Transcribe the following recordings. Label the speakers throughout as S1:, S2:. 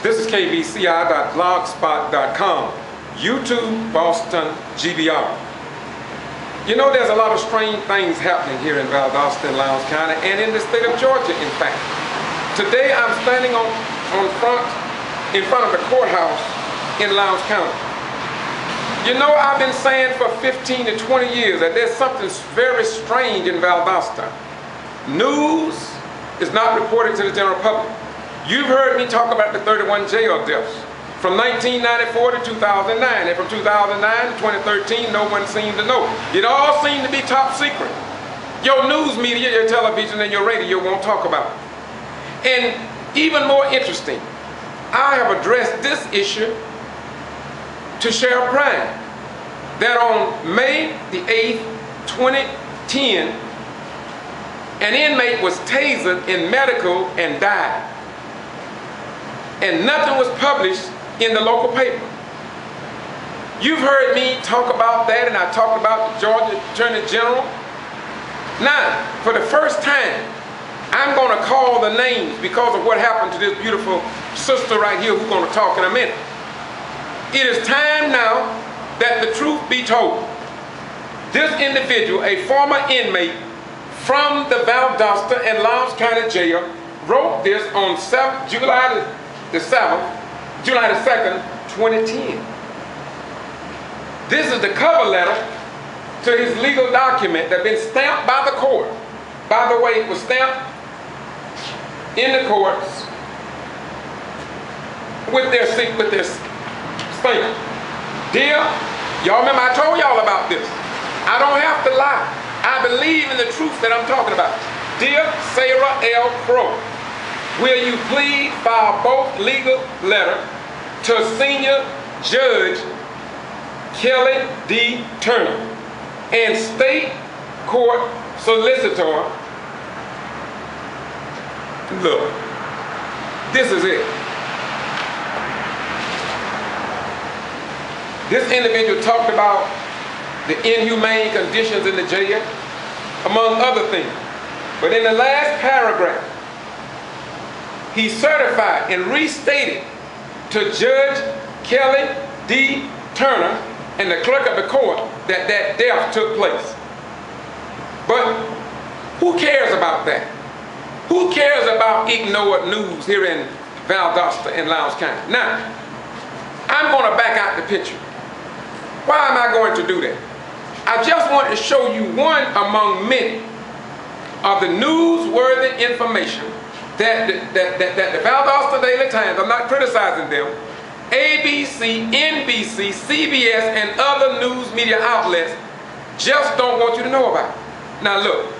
S1: This is kvci.blogspot.com. YouTube, Boston G.B.R. You know, there's a lot of strange things happening here in Valdosta and Lowndes County and in the state of Georgia, in fact. Today I'm standing in front of the courthouse in Lowndes County. You know, I've been saying for 15 to 20 years that there's something very strange in Valdosta. News is not reported to the general public. You've heard me talk about the 31 jail deaths from 1994 to 2009, and from 2009 to 2013, no one seemed to know. It all seemed to be top secret. Your news media, your television, and your radio won't talk about it. And even more interesting, I have addressed this issue to Sheriff Prime, that on May the 8th, 2010, an inmate was tasered in medical and died. And nothing was published in the local paper. You've heard me talk about that, and I talked about the Georgia Attorney General. Now, for the first time, I'm going to call the names because of what happened to this beautiful sister right here who's going to talk in a minute. It is time now that the truth be told. This individual, a former inmate from the Valdosta and Lowndes County Jail, wrote this on July the 2nd, 2010. This is the cover letter to his legal document that had been stamped by the court. By the way, it was stamped in the courts with their stamp. Dear, y'all remember I told y'all about this. I don't have to lie. I believe in the truth that I'm talking about. Dear Sarah L. Crow, will you please file both legal letter to Senior Judge Kelly D. Turner and State Court Solicitor. Look, this is it. This individual talked about the inhumane conditions in the jail, among other things. But in the last paragraph, he certified and restated to Judge Kelly D. Turner and the clerk of the court that that death took place. But who cares about that? Who cares about ignored news here in Valdosta and Lowndes County? Now, I'm going to back out the picture. Why am I going to do that? I just want to show you one among many of the newsworthy information that the Valdosta Daily Times, I'm not criticizing them, ABC, NBC, CBS, and other news media outlets just don't want you to know about. Now look,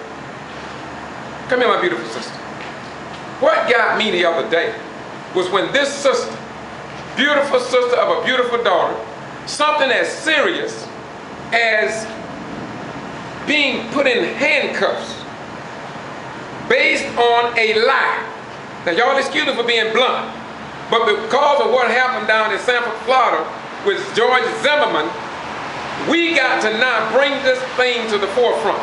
S1: come here, my beautiful sister. What got me the other day was when this sister, beautiful sister of a beautiful daughter, something as serious as being put in handcuffs based on a lie. Now y'all excuse me for being blunt, but because of what happened down in Sanford, Florida with George Zimmerman, we got to now bring this thing to the forefront.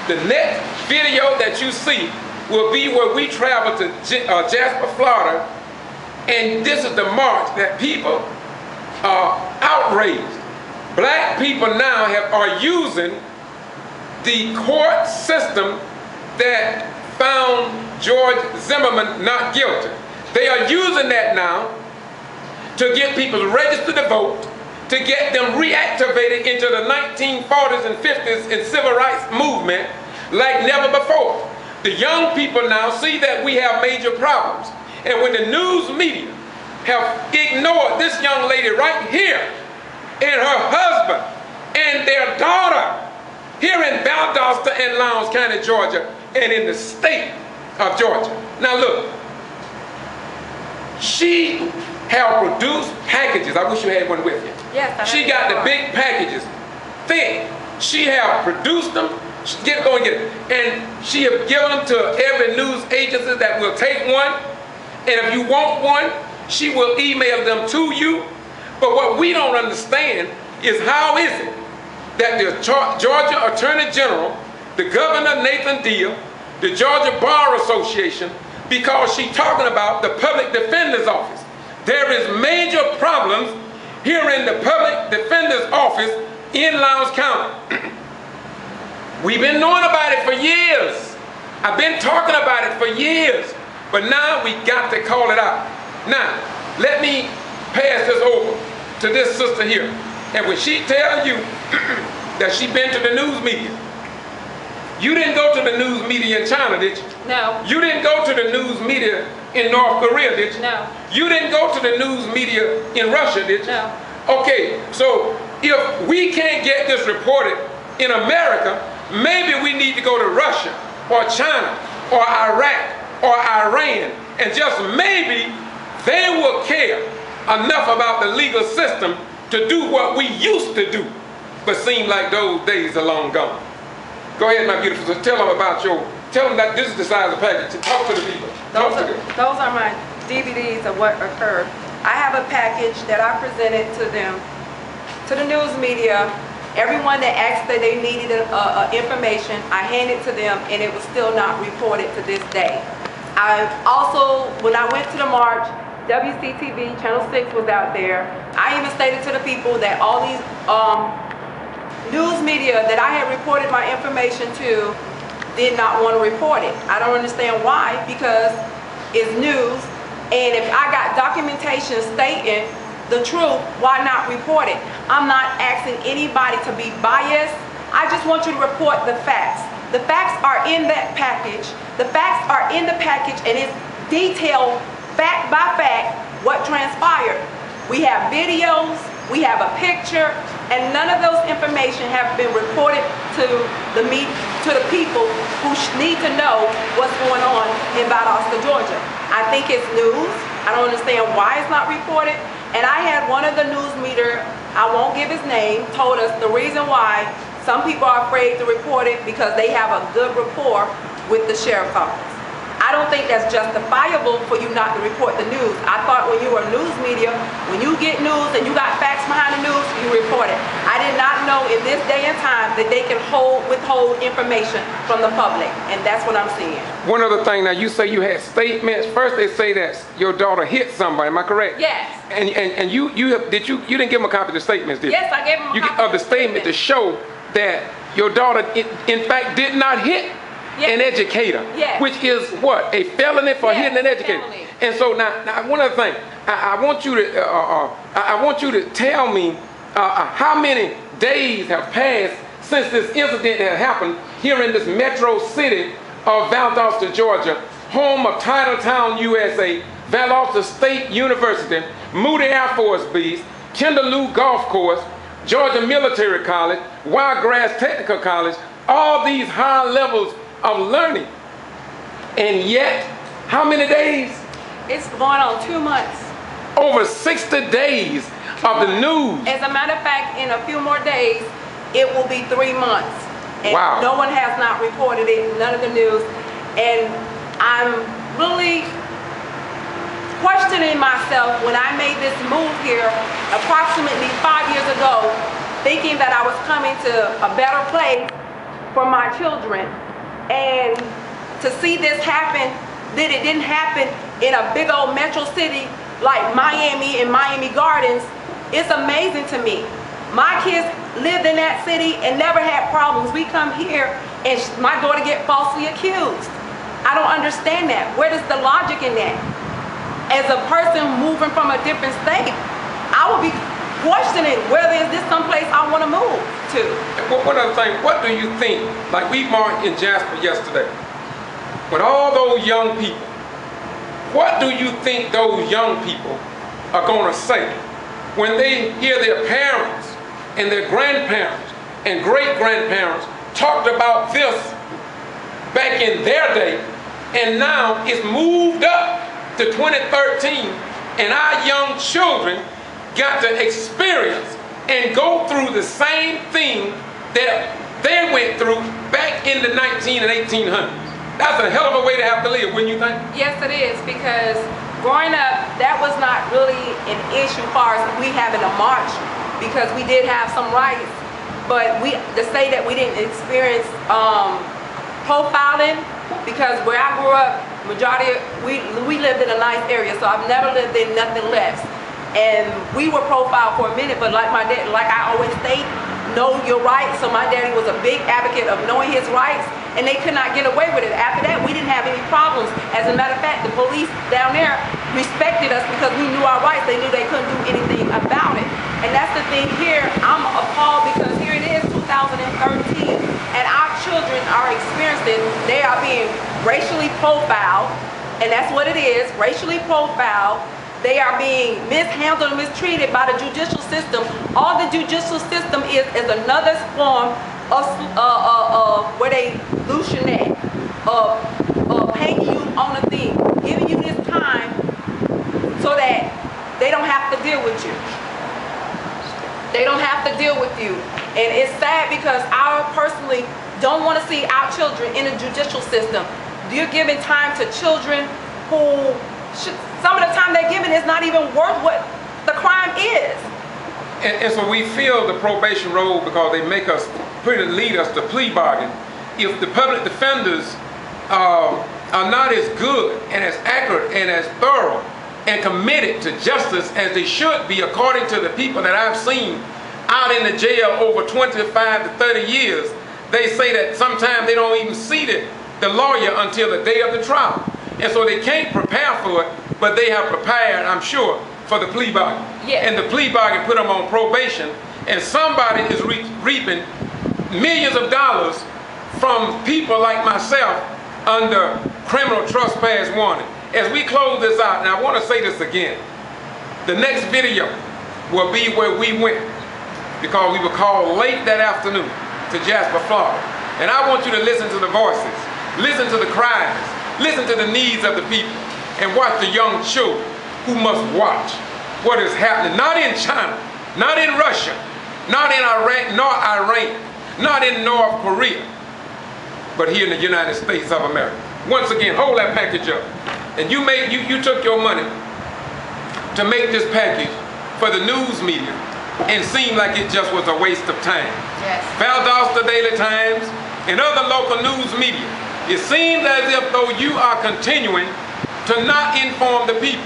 S1: The next video that you see will be where we travel to Jasper, Florida, and this is the march that people are outraged. Black people now are using the court system that found George Zimmerman not guilty. They are using that now to get people registered to vote, to get them reactivated into the 1940s and 50s in civil rights movement like never before. The young people now see that we have major problems. And when the news media have ignored this young lady right here and her husband and their daughter here in Valdosta and Lowndes County, Georgia, and in the state of Georgia. Now look, she have produced packages. I wish you had one with you. Yes, she got the big packages, thick. She have produced them. Go and get it. And she have given them to every news agency that will take one. And if you want one, she will email them to you. But what we don't understand is how is it that the Georgia Attorney General, the Governor Nathan Deal, the Georgia Bar Association, because she's talking about the Public Defender's Office, their there is major problems here in the public defender's office in Lowndes County. We've been knowing about it for years. I've been talking about it for years, but now we got to call it out. Now, let me pass this over to this sister here. And when she tells you that she been to the news media, you didn't go to the news media in China, did you?
S2: No.
S1: You didn't go to the news media in North Korea, did you?
S2: No.
S1: You didn't go to the news media in Russia, did you?
S2: No.
S1: Okay, so if we can't get this reported in America, maybe we need to go to Russia or China or Iraq or Iran, and just maybe they will care enough about the legal system to do what we used to do, but seem like those days are long gone. Go ahead, my beautiful sister. Tell them about tell them that this is the size of the package. Talk to the people.
S2: Those are my DVDs of what occurred. I have a package that I presented to them, to the news media. Everyone that asked that they needed information, I handed to them, and it was still not reported to this day. I also, when I went to the march, WCTV, Channel 6 was out there. I even stated to the people that all these news media that I had reported my information to did not want to report it. I don't understand why, because it's news, and if I got documentation stating the truth, why not report it? I'm not asking anybody to be biased. I just want you to report the facts. The facts are in that package. The facts are in the package, and it's detailed fact by fact what transpired. We have videos, we have a picture, and none of those information have been reported to the people who need to know what's going on in Valdosta, Georgia. I think it's news. I don't understand why it's not reported. And I had one of the news media, I won't give his name, told us the reason why some people are afraid to report it because they have a good rapport with the sheriff's office. I don't think that's justifiable for you not to report the news. I thought when you were news media, when you get news and you got facts behind the news, you report it. I did not know in this day and time that they can withhold information from the public, and that's what I'm seeing.
S1: One other thing, now you say you had statements. First they say that your daughter hit somebody, am I correct?
S2: Yes.
S1: And you didn't give them a copy of the statements, did you?
S2: Yes, I gave them a copy
S1: of the statement to show that your daughter in fact did not hit an educator, which is what? A felony for hitting an educator. Felony. And so now one other thing, I want you to tell me how many days have passed since this incident had happened here in this metro city of Valdosta, Georgia, home of Titletown, USA, Valdosta State University, Moody Air Force Base, Kinderloo Golf Course, Georgia Military College, Wiregrass Technical College, all these high levels of learning. And yet, how many days?
S2: It's going on 2 months.
S1: Over 60 days of the news.
S2: As a matter of fact, in a few more days, it will be 3 months. And
S1: wow.
S2: No one has not reported it, none of the news. And I'm really questioning myself when I made this move here approximately 5 years ago, thinking that I was coming to a better place for my children. And to see this happen, that it didn't happen in a big old metro city like Miami and Miami Gardens, it's amazing to me. My kids lived in that city and never had problems. We come here and my daughter get falsely accused. I don't understand that. Where is the logic in that? As a person moving from a different state, I would be questioning whether is this someplace I want to move to.
S1: One other thing, what do you think, like we marched in Jasper yesterday, with all those young people, what do you think those young people are going to say when they hear their parents and their grandparents and great-grandparents talked about this back in their day, and now it's moved up to 2013, and our young children got to experience and go through the same thing that they went through back in the 19 and 1800s. That's a hell of a way to have to live, wouldn't you think?
S2: Yes, it is, because growing up, that was not really an issue as far as we having a march, because we did have some rights, but to say that we didn't experience profiling, because where I grew up, majority, we lived in a nice area, so I've never lived in nothing less. and we were profiled for a minute, but like my dad, like I always state, know your rights. So my daddy was a big advocate of knowing his rights, and they could not get away with it. After that, we didn't have any problems. As a matter of fact, the police down there respected us because we knew our rights. They knew they couldn't do anything about it. And that's the thing here. I'm appalled because here it is, 2013, and our children are experiencing, they are being racially profiled, and that's what it is, racially profiled. They are being mishandled and mistreated by the judicial system. All the judicial system is another form of where they hallucinate, of painting you on a thing, giving you this time so that they don't have to deal with you. They don't have to deal with you. And it's sad because I personally don't want to see our children in the judicial system. You're giving time to children who some of the time they're giving is not even worth what the crime is.
S1: And so we feel the probation role because they make us, lead us to plea bargain. If the public defenders are not as good and as accurate and as thorough and committed to justice as they should be, according to the people that I've seen out in the jail over 25 to 30 years, they say that sometimes they don't even see the lawyer until the day of the trial. And so they can't prepare for it, but they have prepared, I'm sure, for the plea bargain.
S2: Yes.
S1: And the plea bargain put them on probation, and somebody is reaping millions of dollars from people like myself under criminal trespass warning. As we close this out, and I want to say this again, the next video will be where we went, because we were called late that afternoon to Jasper, Florida. And I want you to listen to the voices, listen to the cries, listen to the needs of the people, and watch the young children who must watch what is happening, not in China, not in Russia, not in Iraq, nor Iran, not in North Korea, but here in the United States of America. Once again, hold that package up. And you took your money to make this package for the news media, and seemed like it just was a waste of time.
S2: Yes.
S1: Valdosta Daily Times and other local news media, it seems as if though you are continuing to not inform the people.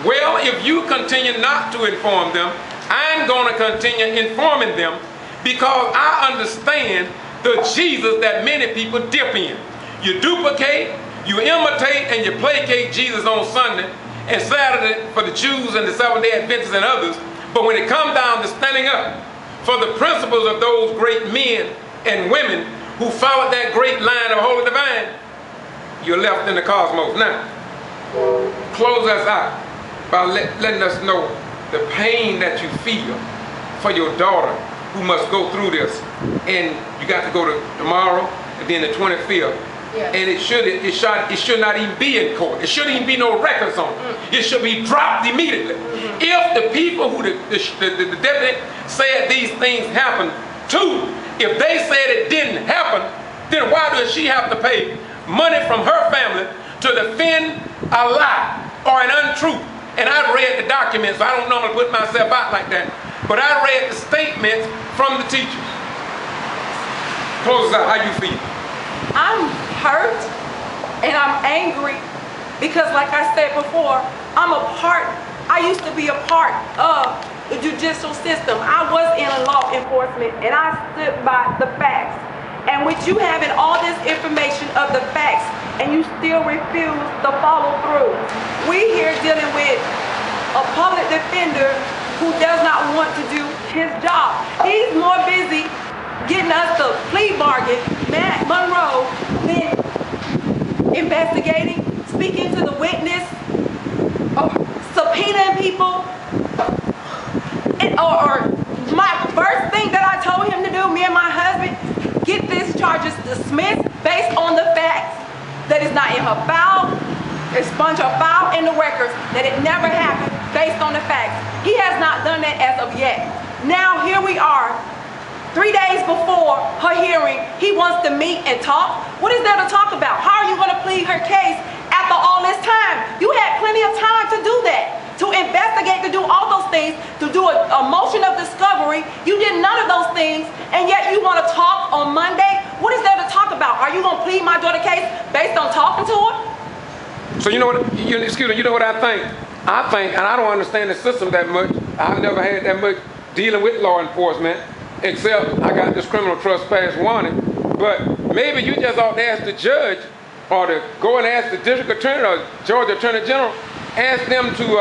S1: Well, if you continue not to inform them, I'm going to continue informing them, because I understand the Jesus that many people dip in. You duplicate, you imitate, and you placate Jesus on Sunday and Saturday for the Jews and the Seventh-day Adventists and others. But when it comes down to standing up for the principles of those great men and women who followed that great line of Holy Divine, you're left in the cosmos. Now, close us out by letting us know the pain that you feel for your daughter who must go through this. And you got to go to tomorrow and then the 25th. Yes. And it should not even be in court. It shouldn't even be no records on it. It should be dropped immediately. If the people who the deputy said these things happened to, if they said it didn't happen, then why does she have to pay money from her family to defend a lie or an untruth? And I read the documents. I don't normally put myself out like that, but I read the statements from the teachers. Close out. How you feel?
S2: I'm hurt and I'm angry because, like I said before, I used to be a part of the judicial system. I was in law enforcement and I stood by the facts. And with you having all this information of the facts and you still refuse to follow through, we here dealing with a public defender who does not want to do his job. He's more busy getting us the plea bargain, Matt Monroe, than investigating, speaking to the witness, or subpoenaing people. Or my first thing that I told him to do, me and my husband, get these charges dismissed based on the facts, that it's not in her file, expunge her file in the records, that it never happened based on the facts. He has not done that as of yet. Now here we are, 3 days before her hearing, he wants to meet and talk. What is there to talk about? How are you going to plead her case after all this time? You had plenty of time to do that, to investigate, to do all those things, to do a motion of discovery. You did none of those things, and yet you want to talk on Monday? What is there to talk about? Are you going to plead my daughter's case based on talking to her?
S1: So you know what, excuse me, you know what I think? I think, and I don't understand the system that much. I've never had that much dealing with law enforcement, except I got this criminal trespass warning. But maybe you just ought to ask the judge, or to go and ask the district attorney or Georgia Attorney General, ask them to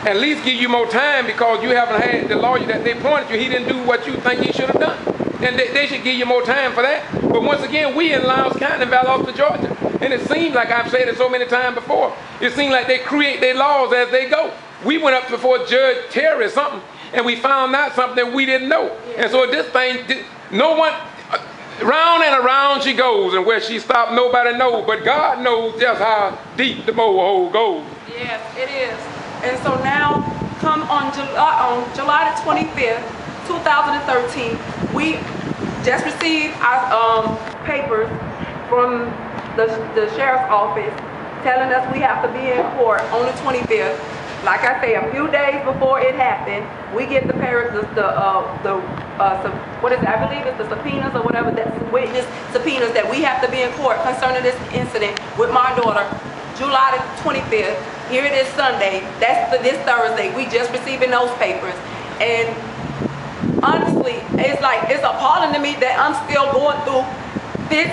S1: at least give you more time, because you haven't had the lawyer that they appointed you. He didn't do what you think he should have done. And they should give you more time for that. But once again, we in Lowndes County, Valdosta, Georgia. And it seems like, I've said it so many times before, it seems like they create their laws as they go. We went up before Judge Terry or something, and we found out something that we didn't know. And so this thing, no one, round and around she goes, and where she stopped, nobody knows. But God knows just how deep the mole hole goes.
S2: Yes, it is. And so now, come on July the 25th, 2013, we just received our papers from the sheriff's office telling us we have to be in court on the 25th. Like I say, a few days before it happened, we get what is it? I believe it's the subpoenas or whatever, that's witness subpoenas that we have to be in court concerning this incident with my daughter, July the 25th. Here it is Sunday. That's this Thursday. We just receiving those papers. And honestly, it's appalling to me that I'm still going through this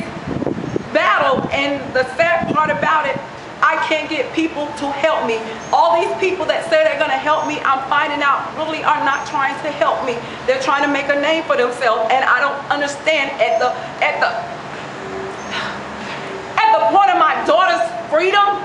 S2: battle, and the sad part about it, I can't get people to help me. All these people that say they're gonna help me, I'm finding out really are not trying to help me. They're trying to make a name for themselves, and I don't understand at the point of my daughter's freedom.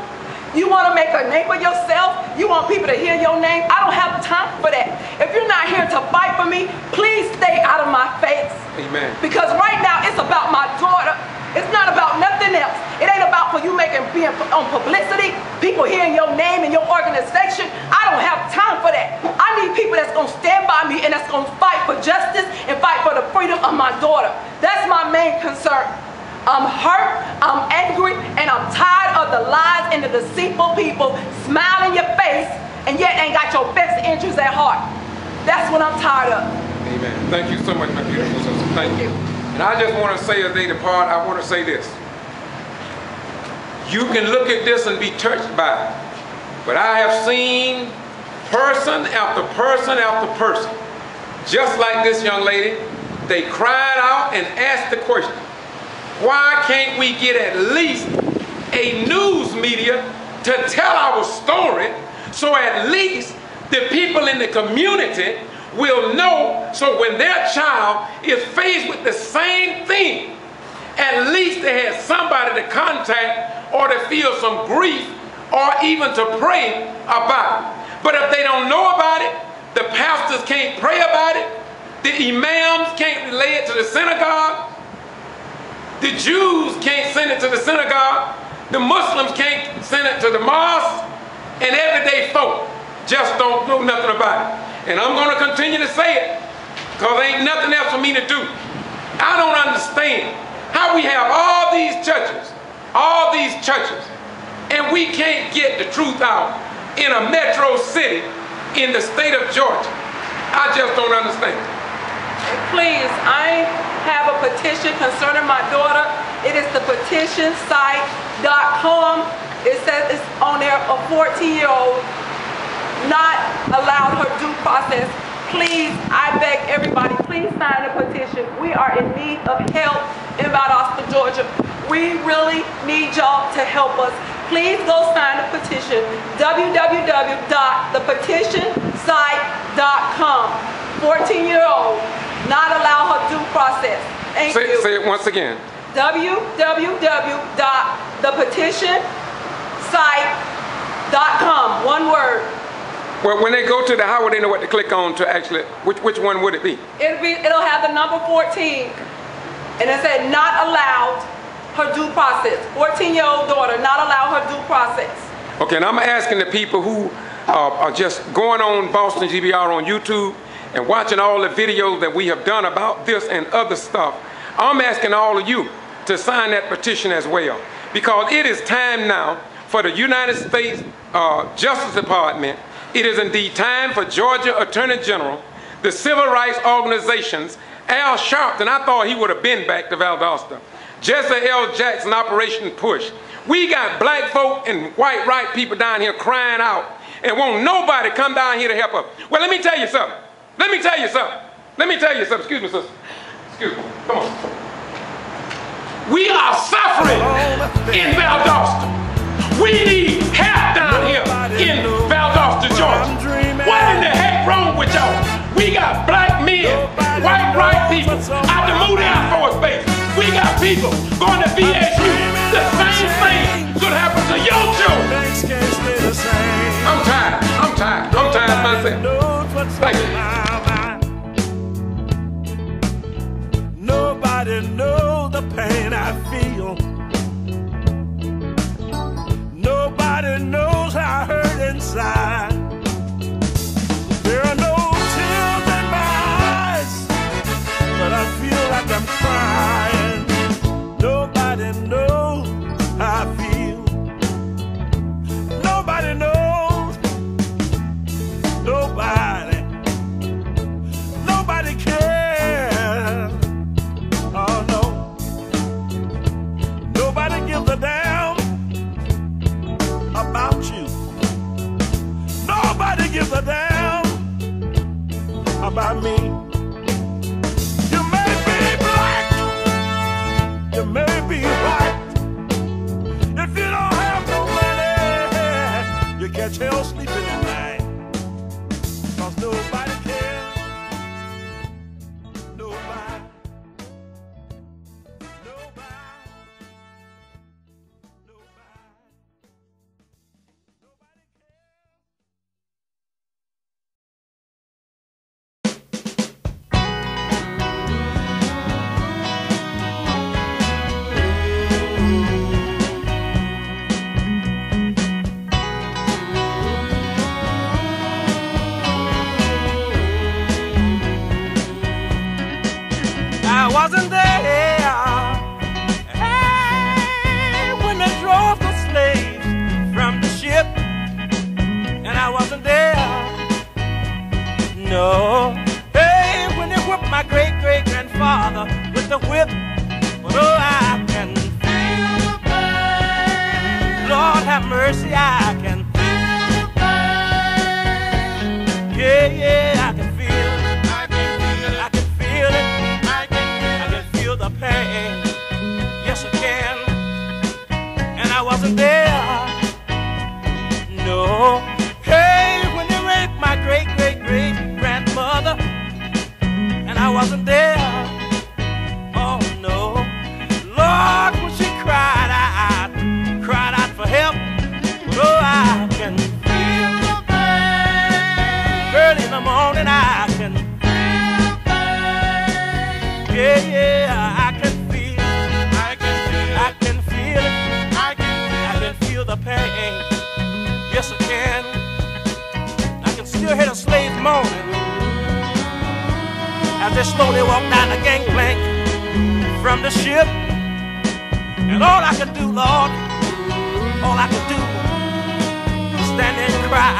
S2: You want to make a name for yourself? You want people to hear your name? I don't have time for that. If you're not here to fight for me, please stay out of my face.
S1: Amen.
S2: Because right now it's about my daughter. It's not about nothing else. It ain't about for you being on publicity, people hearing your name and your organization. I don't have time for that. I need people that's going to stand by me and that's going to fight for justice and fight for the freedom of my daughter. That's my main concern. I'm hurt, I'm angry, and I'm tired of the lies and the deceitful people smiling in your face and yet ain't got your best interests at heart. That's what I'm tired of.
S1: Amen. Thank you so much, my beautiful sister. Thank you. And I just want to say, as they depart, I want to say this. You can look at this and be touched by it, but I have seen person after person after person, just like this young lady, they cried out and asked the question, why can't we get at least a news media to tell our story, so at least the people in the community will know, so when their child is faced with the same thing, at least they have somebody to contact or to feel some grief or even to pray about it. But if they don't know about it, the pastors can't pray about it, the imams can't relay it to the synagogue, the Jews can't send it to the synagogue, the Muslims can't send it to the mosque, and everyday folk just don't know nothing about it. And I'm going to continue to say it, because there ain't nothing else for me to do. I don't understand how we have all these churches, and we can't get the truth out in a metro city in the state of Georgia. I just don't understand.
S2: Please, I have a petition concerning my daughter. It is the petitionsite.com. It says it's on there, a 14-year-old not allowed her due process. Please, I beg everybody, please sign the petition. We are in need of help in Valdosta, Georgia. We really need y'all to help us. Please go sign the petition, www.thepetitionsite.com. 14-year-old, not allow her due process. Thank you.
S1: Say it once again.
S2: www.thepetitionsite.com. One word.
S1: Well, when they go to the, how would they know what to click on to actually, which one would it be?
S2: It'll have the number 14, and it said not allowed her due process. 14-year-old daughter, not allow her due process.
S1: Okay, and I'm asking the people who are just going on Boston G.B.R. on YouTube and watching all the videos that we have done about this and other stuff, I'm asking all of you to sign that petition as well, because it is time now for the United States Justice Department. It is indeed time for Georgia Attorney General, the civil rights organizations, Al Sharpton, I thought he would have been back to Valdosta, Jesse L. Jackson, Operation Push. We got black folk and white right people down here crying out and won't nobody come down here to help us. Well, let me tell you something. Let me tell you something. Let me tell you something. Excuse me, sister. Excuse me. Come on. We are suffering in Valdosta. We need help down here in Valdosta, Georgia. What in the heck wrong with y'all? We got black men, white people out the Moody Air Force Base. We got people going to VSU. The same thing should happen to your children. I'm tired. I'm tired. I'm tired myself. Thank you.
S3: Nobody knows the pain I feel. Nobody knows how I hurt inside. There are no tears in my eyes, but I feel like I'm crying. Nobody knows how I feel. Nobody knows. Nobody cares. Oh no. Nobody gives a damn about you. Nobody gives a damn about me. You may be black, you may be white. If you don't have no money, you catch hell sleeping at night. 'Cause nobody cares. Nobody. I wasn't there when they drove the slaves from the ship, and I wasn't there, no, hey, when they whipped my great-great-grandfather with the whip, but oh, I can feel the pain. Lord have mercy, I can feel the pain. Yeah, I can feel it. I can feel it. The pain, yes I can, and I wasn't there, no, hey, when they raped my great-great-great-grandmother, and I wasn't there, oh no, Lord, when she cried out for help, but oh, I can feel the pain, early in the morning I can feel the pain, yeah, I can feel the pain. Yes, I can. I can still hear the slaves moaning as they slowly walk down the gangplank from the ship. And all I could do, Lord, all I could do was stand there and cry.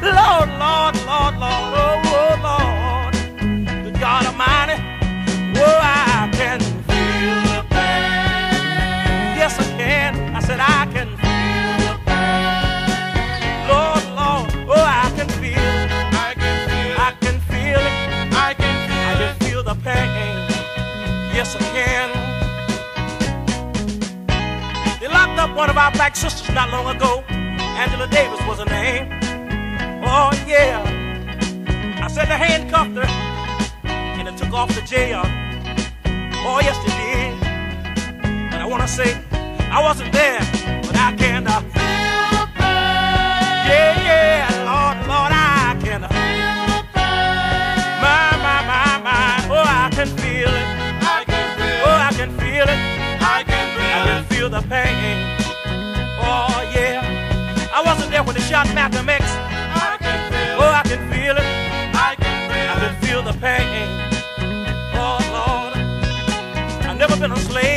S3: Lord, Lord, Lord, Lord, oh, Lord, good God Almighty, oh, I can feel the pain. Yes, I can. I said I can feel the pain. Lord, Lord, oh, I can feel it. I can feel it. I can feel the pain. Yes, I can. They locked up one of our black sisters not long ago. Angela Davis was her name. Oh, yeah. I said they handcuffed her and they took off to jail. Oh, yes, they did. But I want to say, I wasn't there, but I can feel the pain. Yeah, Lord, Lord, I can feel the pain. My, oh, I can feel it. Oh, I can feel it. I can feel the pain. Oh, yeah. I wasn't there when they shot Malcolm X. Oh, I can feel it. I can feel the pain. Oh, Lord, I've never been a slave.